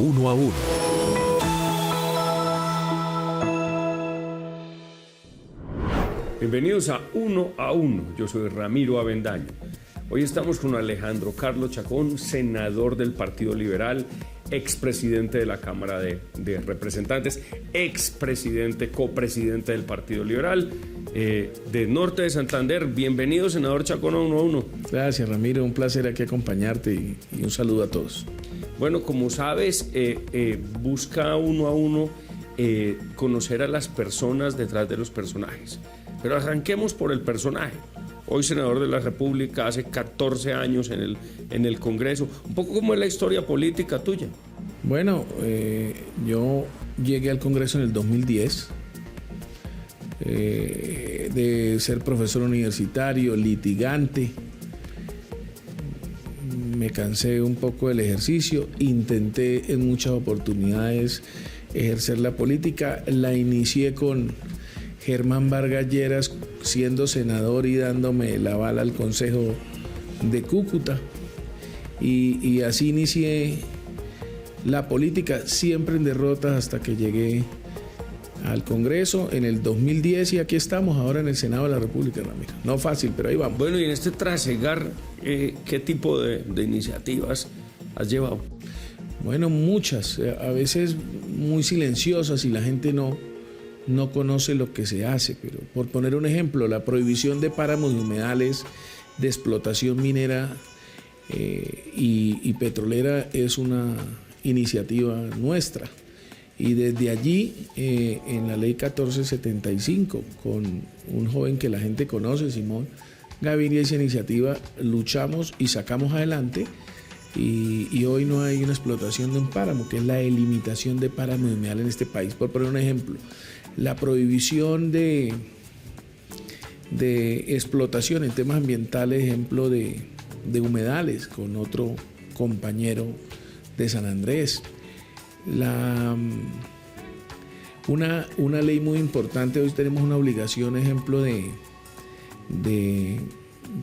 Uno a Uno. Bienvenidos a Uno a Uno. Yo soy Ramiro Avendaño. Hoy estamos con Alejandro Carlos Chacón, senador del Partido Liberal, expresidente de la Cámara de Representantes, expresidente, copresidente del Partido Liberal, de Norte de Santander. Bienvenido, senador Chacón, a Uno a Uno. Gracias, Ramiro. Un placer aquí acompañarte y un saludo a todos. Bueno, como sabes, busca Uno a Uno conocer a las personas detrás de los personajes. Pero arranquemos por el personaje. Hoy senador de la República, hace 14 años en el Congreso. Un poco como es la historia política tuya. Bueno, yo llegué al Congreso en el 2010, de ser profesor universitario, litigante. Me cansé un poco del ejercicio, intenté en muchas oportunidades ejercer la política. La inicié con Germán Vargas Lleras siendo senador y dándome la bala al Consejo de Cúcuta, y así inicié la política, siempre en derrotas, hasta que llegué al Congreso en el 2010 y aquí estamos ahora en el Senado de la República, Ramiro. No fácil, pero ahí vamos. Bueno, y en este trasegar, ¿qué tipo de iniciativas has llevado? Bueno, muchas, a veces muy silenciosas y la gente no conoce lo que se hace, pero por poner un ejemplo, la prohibición de páramos y humedales de explotación minera y petrolera es una iniciativa nuestra, y desde allí en la ley 1475, con un joven que la gente conoce, Simón Gaviria, esa iniciativa luchamos y sacamos adelante, y hoy no hay una explotación de un páramo, que es la delimitación de páramo y humedal en este país. Por poner un ejemplo, la prohibición de explotación en temas ambientales, ejemplo de humedales, con otro compañero de San Andrés. Una ley muy importante, hoy tenemos una obligación, ejemplo de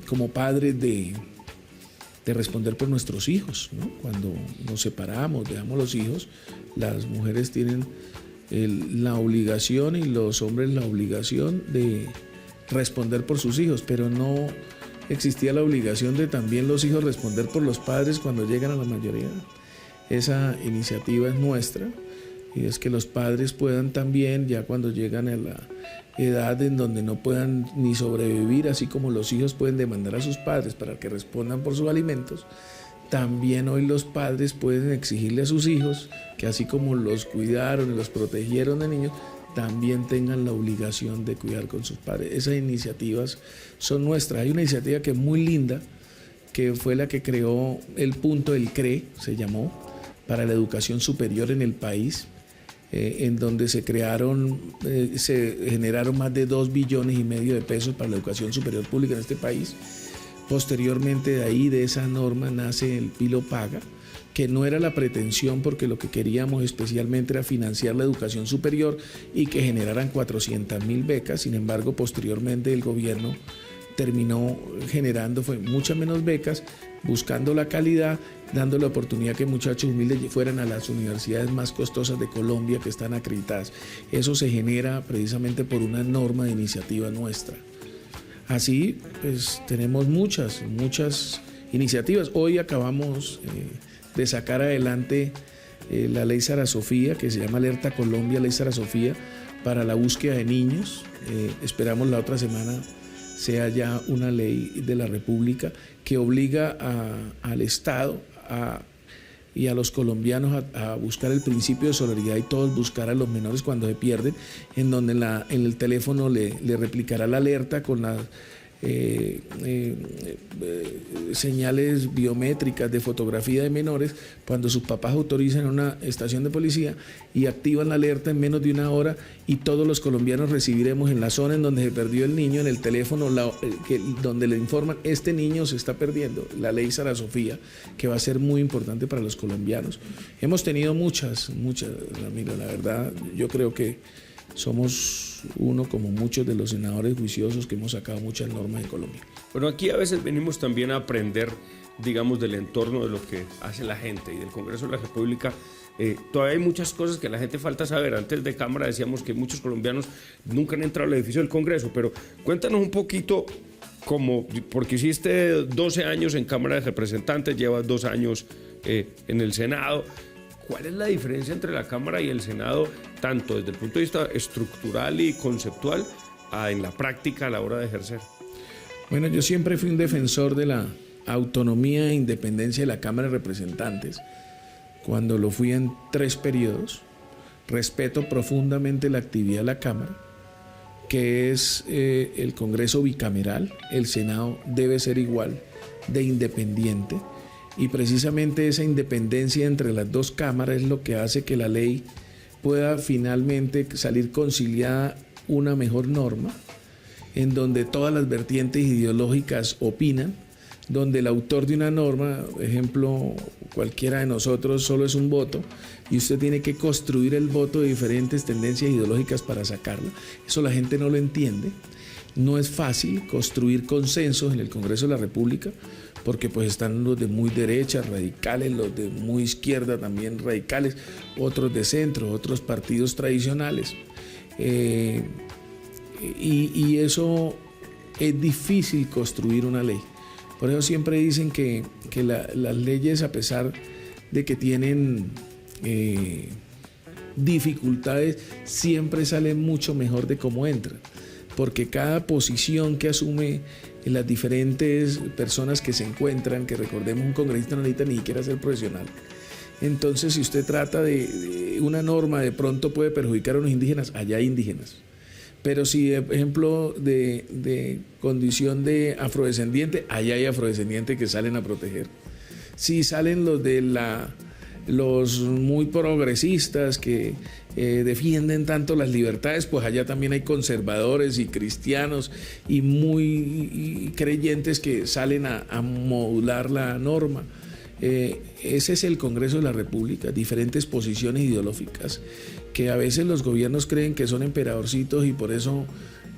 como padres de responder por nuestros hijos, ¿no? Cuando nos separamos, dejamos los hijos, las mujeres tienen la obligación y los hombres la obligación de responder por sus hijos, pero no existía la obligación de también los hijos responder por los padres cuando llegan a la mayoría. Esa iniciativa es nuestra, y es que los padres puedan también, ya cuando llegan a la edad en donde no puedan ni sobrevivir, así como los hijos pueden demandar a sus padres para que respondan por sus alimentos, también hoy los padres pueden exigirle a sus hijos que, así como los cuidaron y los protegieron de niños, también tengan la obligación de cuidar con sus padres. Esas iniciativas son nuestras. Hay una iniciativa que es muy linda, que fue la que creó el punto del CRE, se llamó, para la educación superior en el país, en donde se generaron más de 2,5 billones de pesos para la educación superior pública en este país. Posteriormente, de ahí, de esa norma, nace el Pilo Paga, que no era la pretensión, porque lo que queríamos especialmente era financiar la educación superior y que generaran 400.000 becas. Sin embargo, posteriormente el gobierno terminó generando muchas menos becas, buscando la calidad, dando la oportunidad que muchachos humildes fueran a las universidades más costosas de Colombia, que están acreditadas. Eso se genera precisamente por una norma de iniciativa nuestra. Así, pues, tenemos muchas iniciativas. Hoy acabamos de sacar adelante la ley Sara Sofía, que se llama Alerta Colombia, ley Sara Sofía, para la búsqueda de niños. Esperamos la otra semana sea ya una ley de la República que obliga al Estado y a los colombianos a buscar el principio de solidaridad, y todos buscar a los menores cuando se pierden, en donde en el teléfono le replicará la alerta con las señales biométricas de fotografía de menores, cuando sus papás autorizan una estación de policía y activan la alerta en menos de una hora, y todos los colombianos recibiremos en la zona en donde se perdió el niño, en el teléfono donde le informan: este niño se está perdiendo. La ley Sara Sofía, que va a ser muy importante para los colombianos. Hemos tenido muchas, Ramiro, la verdad, yo creo que somos uno, como muchos de los senadores juiciosos, que hemos sacado muchas normas en Colombia. Bueno, aquí a veces venimos también a aprender, digamos, del entorno de lo que hace la gente, y del Congreso de la República Todavía hay muchas cosas que a la gente falta saber. Antes de cámara decíamos que muchos colombianos nunca han entrado al edificio del Congreso, pero cuéntanos un poquito porque hiciste 12 años en Cámara de Representantes, llevas 2 años en el Senado. ¿Cuál es la diferencia entre la Cámara y el Senado, tanto desde el punto de vista estructural y conceptual, en la práctica a la hora de ejercer? Bueno, yo siempre fui un defensor de la autonomía e independencia de la Cámara de Representantes. Cuando lo fui en 3 periodos, respeto profundamente la actividad de la Cámara, que es el Congreso bicameral. El Senado debe ser igual de independiente, y precisamente esa independencia entre las 2 cámaras es lo que hace que la ley pueda finalmente salir conciliada una mejor norma, en donde todas las vertientes ideológicas opinan, donde el autor de una norma, por ejemplo, cualquiera de nosotros, solo es un voto y usted tiene que construir el voto de diferentes tendencias ideológicas para sacarla. Eso la gente no lo entiende. No es fácil construir consensos en el Congreso de la República, porque pues están los de muy derecha, radicales, los de muy izquierda también radicales, otros de centro, otros partidos tradicionales. Y eso es difícil construir una ley. Por eso siempre dicen que las leyes, a pesar de que tienen dificultades, siempre salen mucho mejor de cómo entran, porque cada posición que asume las diferentes personas que se encuentran, que recordemos, un congresista no necesita ni siquiera ser profesional. Entonces, si usted trata de una norma, de pronto puede perjudicar a los indígenas, allá hay indígenas. Pero si, por ejemplo, de condición de afrodescendiente, allá hay afrodescendientes que salen a proteger. Si salen los muy progresistas que defienden tanto las libertades, pues allá también hay conservadores y cristianos y muy creyentes que salen a modular la norma. Ese es el Congreso de la República, diferentes posiciones ideológicas que a veces los gobiernos creen que son emperadorcitos y por eso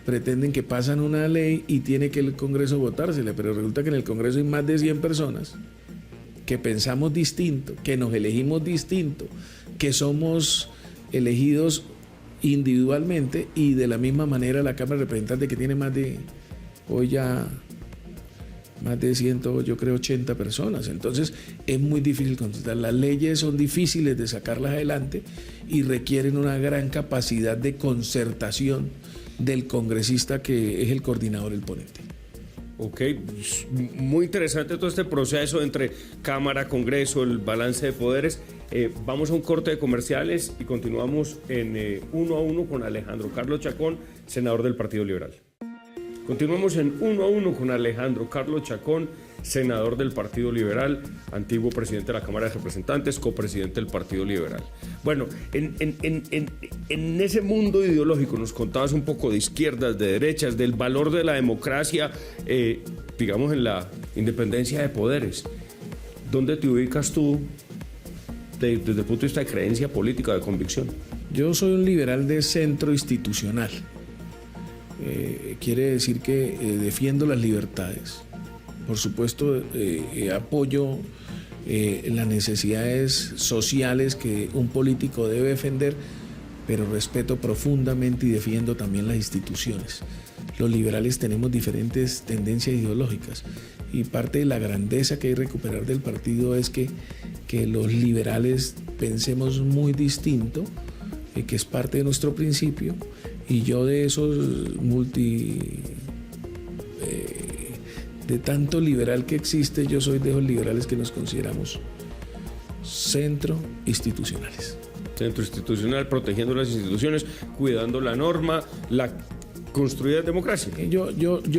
pretenden que pasan una ley y tiene que el Congreso votársela, pero resulta que en el Congreso hay más de 100 personas que pensamos distinto, que nos elegimos distinto, que somos elegidos individualmente, y de la misma manera la Cámara de Representantes, que tiene hoy ya más de 100, yo creo 80 personas. Entonces es muy difícil contestar. Las leyes son difíciles de sacarlas adelante y requieren una gran capacidad de concertación del congresista, que es el coordinador, el ponente. Ok, muy interesante todo este proceso entre Cámara, Congreso, el balance de poderes. Vamos a un corte de comerciales y continuamos en 1 a 1 con Alejandro Carlos Chacón, senador del Partido Liberal. Continuamos en 1 a 1 con Alejandro Carlos Chacón, senador del Partido Liberal, antiguo presidente de la Cámara de Representantes, copresidente del Partido Liberal. Bueno, en ese mundo ideológico nos contabas un poco de izquierdas, de derechas, del valor de la democracia, digamos en la independencia de poderes. ¿Dónde te ubicas tú desde el punto de vista de creencia política, de convicción? Yo soy un liberal de centro institucional. Quiere decir que defiendo las libertades. Por supuesto, apoyo las necesidades sociales que un político debe defender, pero respeto profundamente y defiendo también las instituciones. Los liberales tenemos diferentes tendencias ideológicas y parte de la grandeza que hay que recuperar del partido es que los liberales pensemos muy distinto, que es parte de nuestro principio. Y yo de esos de tanto liberal que existe, yo soy de esos liberales que nos consideramos centro institucionales. Centro institucional, protegiendo las instituciones, cuidando la norma, la construida democracia. Yo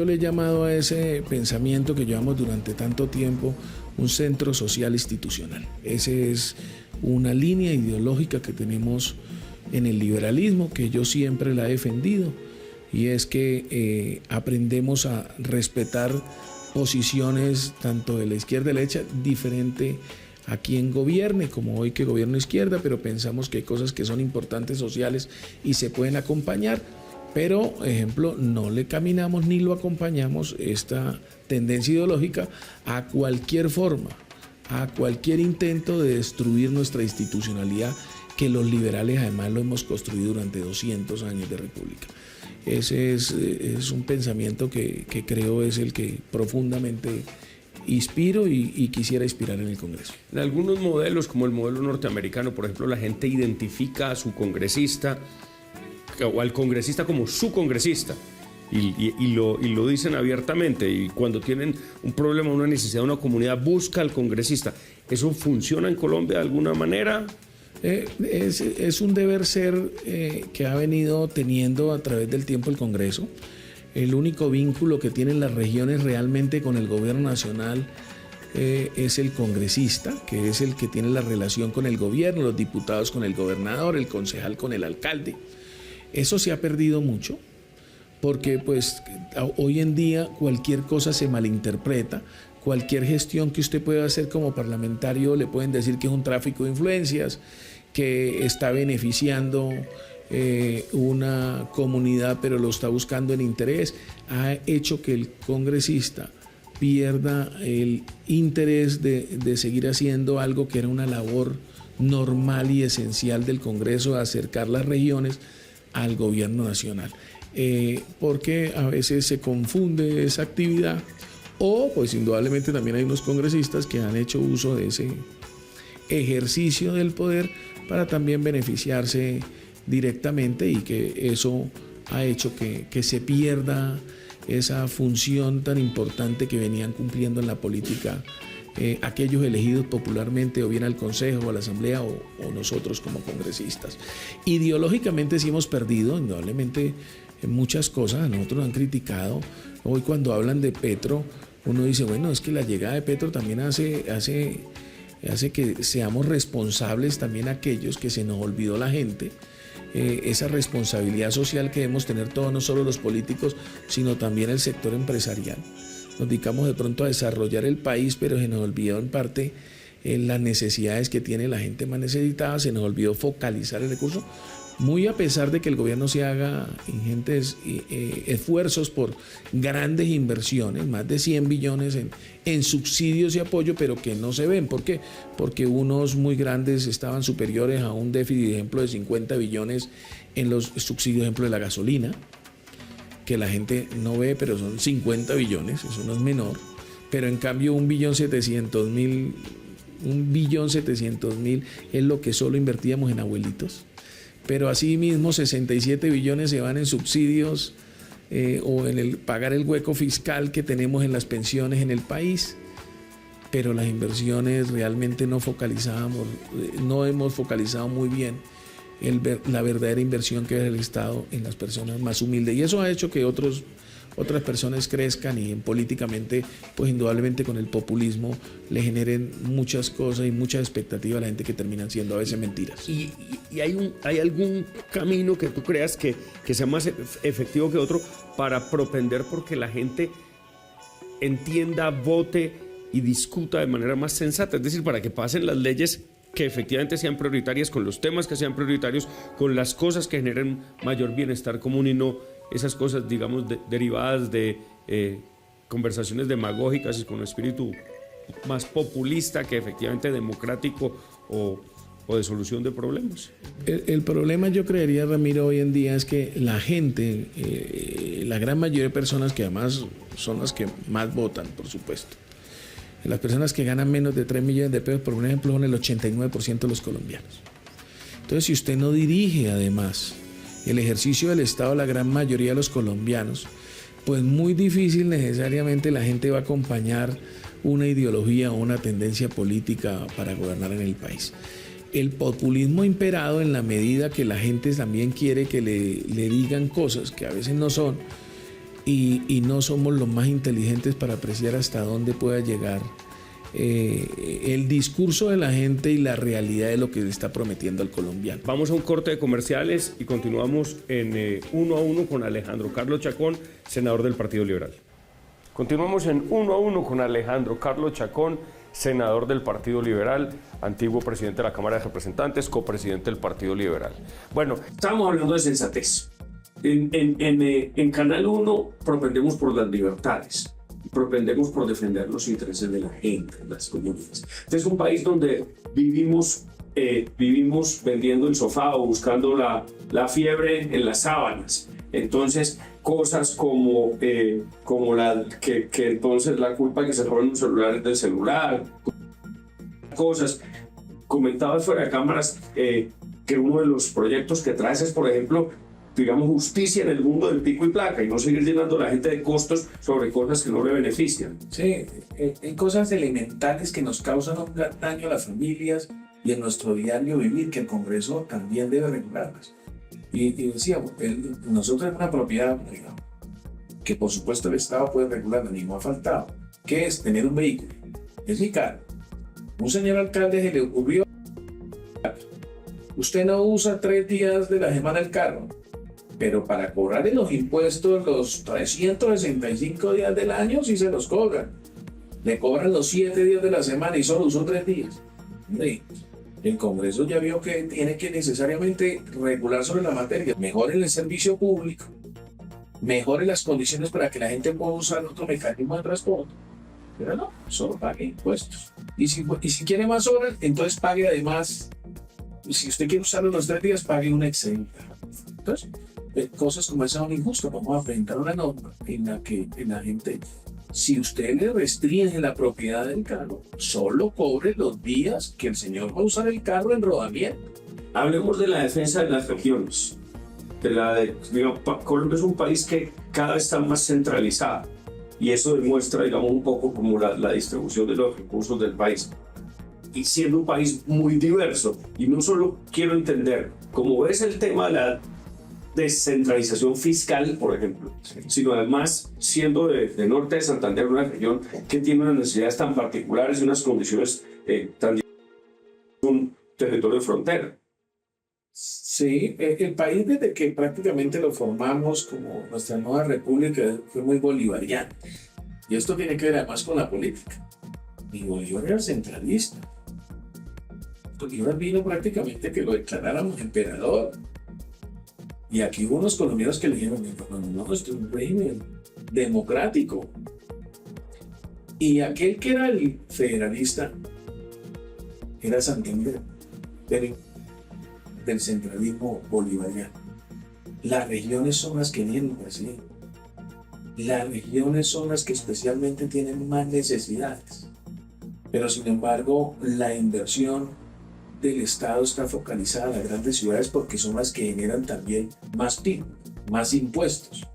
le he llamado a ese pensamiento que llevamos durante tanto tiempo un centro social institucional. Esa es una línea ideológica que tenemos en el liberalismo, que yo siempre la he defendido, y es que aprendemos a respetar posiciones tanto de la izquierda y de la derecha, diferente a quien gobierne, como hoy que gobierna izquierda, pero pensamos que hay cosas que son importantes sociales y se pueden acompañar, pero, por ejemplo, no le caminamos ni lo acompañamos esta tendencia ideológica a cualquier forma, a cualquier intento de destruir nuestra institucionalidad, que los liberales además lo hemos construido durante 200 años de república. Ese es un pensamiento que creo es el que profundamente inspiro y quisiera inspirar en el Congreso. En algunos modelos, como el modelo norteamericano, por ejemplo, la gente identifica a su congresista o al congresista como su congresista y lo dicen abiertamente, y cuando tienen un problema, una necesidad, una comunidad busca al congresista. ¿Eso funciona en Colombia de alguna manera? Es un deber ser que ha venido teniendo a través del tiempo el Congreso. El único vínculo que tienen las regiones realmente con el gobierno nacional es el congresista, que es el que tiene la relación con el gobierno, los diputados con el gobernador, el concejal con el alcalde. Eso se ha perdido mucho, porque pues hoy en día cualquier cosa se malinterpreta. Cualquier gestión que usted pueda hacer como parlamentario le pueden decir que es un tráfico de influencias, que está beneficiando una comunidad pero lo está buscando en interés. Ha hecho que el congresista pierda el interés de seguir haciendo algo que era una labor normal y esencial del Congreso, de acercar las regiones al gobierno nacional. Porque a veces se confunde esa actividad, o pues indudablemente también hay unos congresistas que han hecho uso de ese ejercicio del poder para también beneficiarse directamente, y que eso ha hecho que se pierda esa función tan importante que venían cumpliendo en la política aquellos elegidos popularmente, o bien al Consejo o a la Asamblea, o nosotros como congresistas. Ideológicamente sí hemos perdido, indudablemente, en muchas cosas. A nosotros nos han criticado. Hoy cuando hablan de Petro, uno dice, bueno, es que la llegada de Petro también hace que seamos responsables también aquellos que se nos olvidó la gente, esa responsabilidad social que debemos tener todos, no solo los políticos, sino también el sector empresarial. Nos dedicamos de pronto a desarrollar el país, pero se nos olvidó en parte las necesidades que tiene la gente más necesitada, se nos olvidó focalizar el recurso, muy a pesar de que el gobierno se haga ingentes esfuerzos por grandes inversiones, más de 100 billones en subsidios y apoyo, pero que no se ven. ¿Por qué? Porque unos muy grandes estaban superiores a un déficit, ejemplo, de 50 billones en los subsidios, ejemplo, de la gasolina, que la gente no ve, pero son 50 billones, eso no es menor. Pero en cambio 1.700.000 es lo que solo invertíamos en abuelitos. Pero asimismo 67 billones se van en subsidios o en el pagar el hueco fiscal que tenemos en las pensiones en el país. Pero las inversiones realmente no hemos focalizado muy bien la verdadera inversión que es el Estado en las personas más humildes. Y eso ha hecho que otras personas crezcan, y políticamente, pues indudablemente con el populismo le generen muchas cosas y muchas expectativas a la gente que terminan siendo a veces mentiras. ¿Y hay algún camino que tú creas que sea más efectivo que otro para propender porque la gente entienda, vote y discuta de manera más sensata? Es decir, para que pasen las leyes que efectivamente sean prioritarias, con los temas que sean prioritarios, con las cosas que generen mayor bienestar común, y no esas cosas, digamos, derivadas de conversaciones demagógicas y con un espíritu más populista que efectivamente democrático o de solución de problemas. El problema, yo creería, Ramiro, hoy en día es que la gente, la gran mayoría de personas, que además son las que más votan, por supuesto, las personas que ganan menos de 3 millones de pesos, por ejemplo, son el 89% de los colombianos. Entonces, si usted no dirige además el ejercicio del Estado a la gran mayoría de los colombianos, pues muy difícil necesariamente la gente va a acompañar una ideología o una tendencia política para gobernar en el país. El populismo ha imperado en la medida que la gente también quiere que le digan cosas que a veces no son, y no somos los más inteligentes para apreciar hasta dónde pueda llegar el discurso de la gente y la realidad de lo que le está prometiendo al colombiano. Vamos a un corte de comerciales y continuamos en Uno a Uno con Alejandro Carlos Chacón, senador del Partido Liberal. Continuamos en Uno a Uno con Alejandro Carlos Chacón, senador del Partido Liberal, antiguo presidente de la Cámara de Representantes, copresidente del Partido Liberal. Bueno, estábamos hablando de sensatez. En Canal 1 propendemos por las libertades. propendemos por defender los intereses de la gente, de las comunidades. Este es un país donde vivimos vendiendo el sofá o buscando la fiebre en las sábanas. Entonces, cosas como que entonces la culpa que se roban los celulares del celular, cosas. Comentabas fuera de cámaras que uno de los proyectos que traes es, por ejemplo, digamos, justicia en el mundo del pico y placa y no seguir llenando a la gente de costos sobre cosas que no le benefician. Sí, hay cosas elementales que nos causan un gran daño a las familias y en nuestro diario vivir, que el Congreso también debe regularlas. Y decíamos, nosotros tenemos una propiedad privada, que por supuesto el Estado puede regularla, ni no ha faltado, que es tener un vehículo. Es mi carro. Un señor alcalde se le ocurrió, usted no usa 3 días de la semana el carro, pero para cobrarle los impuestos los 365 días del año sí se los cobran. Le cobran los 7 días de la semana y solo usó 3 días. Sí. El Congreso ya vio que tiene que necesariamente regular sobre la materia. Mejoren el servicio público, mejoren las condiciones para que la gente pueda usar otro mecanismo de transporte. Pero no, solo pague impuestos. Y si quiere más horas, entonces pague además. Si usted quiere usarlo los 3 días, pague una exenta. Entonces, cosas como esas son injustas. Vamos a presentar una norma en la que la gente, si usted le restringe la propiedad del carro, solo cobre los días que el señor va a usar el carro en rodamiento. Hablemos de la defensa de las regiones. Colombia es un país que cada vez está más centralizado y eso demuestra, digamos, un poco como la distribución de los recursos del país. Y siendo un país muy diverso, y no solo quiero entender cómo es el tema de la descentralización fiscal, por ejemplo, sino además siendo de norte de Santander, una región que tiene unas necesidades tan particulares y unas condiciones tan diferentes, un territorio de frontera. Sí, el país desde que prácticamente lo formamos como nuestra nueva república fue muy bolivariano. Y esto tiene que ver además con la política. Y Bolívar era centralista. Bolívar vino prácticamente que lo declaráramos emperador. Y aquí hubo unos colombianos que le dijeron, no, esto es un régimen democrático. Y aquel que era el federalista era Santander, del centralismo bolivariano. Las regiones son las que vienen así. Las regiones son las que especialmente tienen más necesidades. Pero sin embargo, la inversión del Estado está focalizada en las grandes ciudades porque son las que generan también más PIB, más impuestos.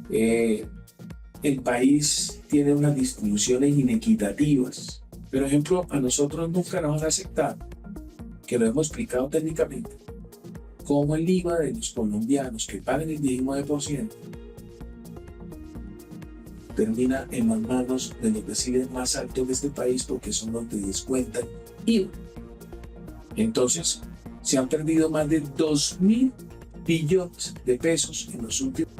El país tiene unas distribuciones inequitativas. Por ejemplo, a nosotros nunca nos han aceptado, que lo hemos explicado técnicamente, cómo el IVA de los colombianos que pagan el 19% termina en las manos de los deciles más altos de este país porque son los que descuentan IVA. Entonces, se han perdido más de 2.000 billones de pesos en los últimos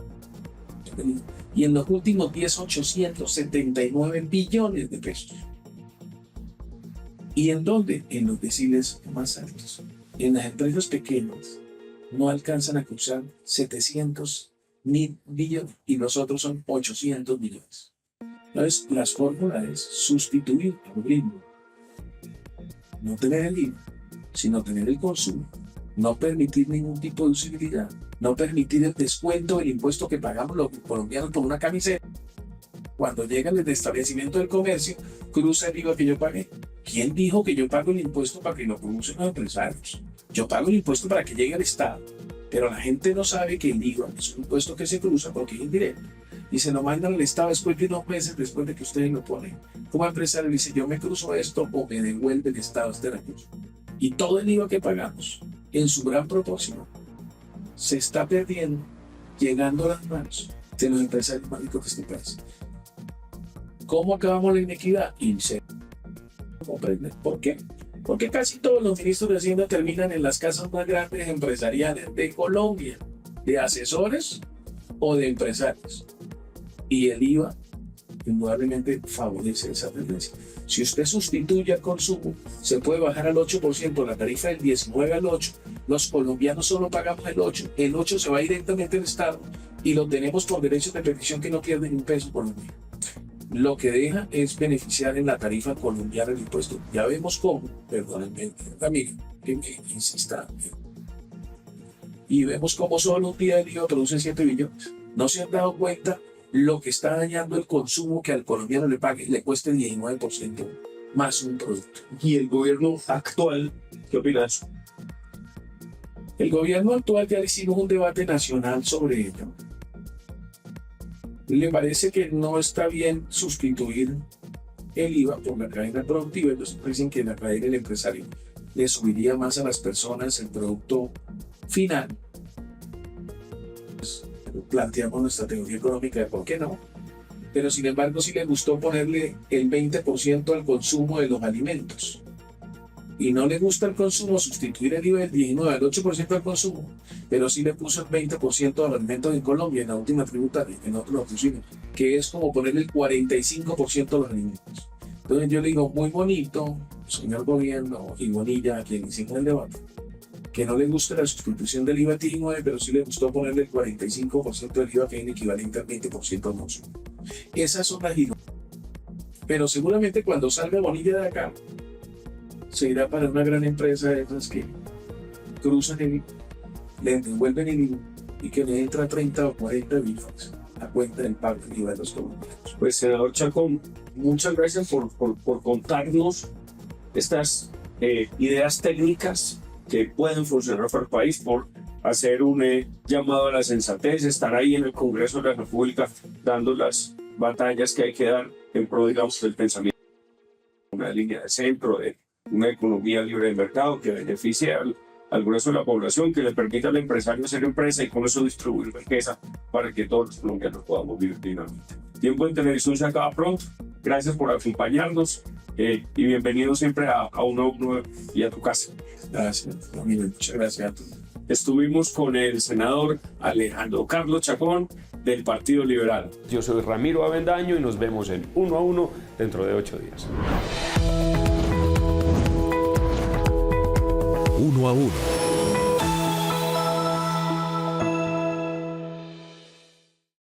años y en los últimos 10, 879 billones de pesos. ¿Y en dónde? En los deciles más altos. En las empresas pequeñas no alcanzan a cruzar 700.000 billones y nosotros son 800 millones. Entonces, la fórmula es sustituir el ritmo. No tener el IVA, sino tener el consumo. No permitir ningún tipo de utilidad. No permitir el descuento del impuesto que pagamos los colombianos por una camiseta. Cuando llega el establecimiento del comercio, cruza el IVA que yo pagué. ¿Quién dijo que yo pago el impuesto para que lo producen los empresarios? Yo pago el impuesto para que llegue al Estado. Pero la gente no sabe que el IVA es un impuesto que se cruza porque es indirecto. Y se lo mandan al Estado después de unos meses, después de que ustedes lo ponen. Como empresario dice, yo me cruzo esto o me devuelve el Estado este recurso. Y todo el IVA que pagamos, en su gran propósito, se está perdiendo, llegando a las manos de los empresarios más ricos de este país. ¿Cómo acabamos la inequidad? ¿Por qué? Porque casi todos los ministros de Hacienda terminan en las casas más grandes empresariales de Colombia, de asesores o de empresarios. Y el IVA indudablemente favorece esa tendencia. Si usted sustituye al consumo, se puede bajar al 8%, la tarifa del 19 al 8%. Los colombianos solo pagamos el 8%. El 8% se va directamente al Estado y lo tenemos por derechos de petición que no pierden un peso por un día. lo que deja es beneficiar en la tarifa colombiana el impuesto. Ya vemos cómo, perdónenme, amigo, que me insista, y vemos cómo solo un día del IVA produce 7 billones. No se han dado cuenta lo que está dañando el consumo que al colombiano le pague, le cueste 19% más un producto. ¿Y el gobierno actual qué opina de eso? El gobierno actual ya hicimos un debate nacional sobre ello. Le parece que no está bien sustituir el IVA por la cadena productiva. Ellos dicen que la cadena del empresario le subiría más a las personas el producto final. Pues, planteamos nuestra teoría económica de por qué no. Pero sin embargo sí le gustó ponerle el 20% al consumo de los alimentos. Y no le gusta el consumo, sustituir el IVA del 19 al 8% al consumo, pero sí le puso el 20% de los alimentos en Colombia, en la última tributaria, que nosotros lo pusimos, que es como ponerle el 45% a los alimentos. Entonces yo le digo, muy bonito, señor gobierno y Bonilla, a quien hicimos el debate, que no le gusta la sustitución del IVA 19, pero sí le gustó ponerle el 45% del IVA, que es el equivalente al 20% al consumo. Esas son las ideas. Pero seguramente cuando salga Bonilla de acá, se irá para una gran empresa de esas que cruzan el IVA, le devuelven el IVA y que le entra 30 o 40 billones a cuenta del pago del IVA de los colombianos. Pues senador Chacón, muchas gracias por contarnos estas ideas técnicas que pueden funcionar para el país, por hacer un llamado a la sensatez, estar ahí en el Congreso de la República dando las batallas que hay que dar en pro, digamos, del pensamiento, una línea de centro, de una economía libre de mercado que beneficie al grueso de la población, que le permita al empresario hacer empresa y con eso distribuir riqueza para que todos los colombianos podamos vivir dignamente. Tiempo en Televisión se acaba pronto. Gracias por acompañarnos y bienvenido siempre a uno y a tu casa. Gracias, amigo. Muchas gracias a todos. Estuvimos con el senador Alejandro Carlos Chacón del Partido Liberal. Yo soy Ramiro Avendaño y nos vemos en 1 a 1 dentro de 8 días. 1 a 1.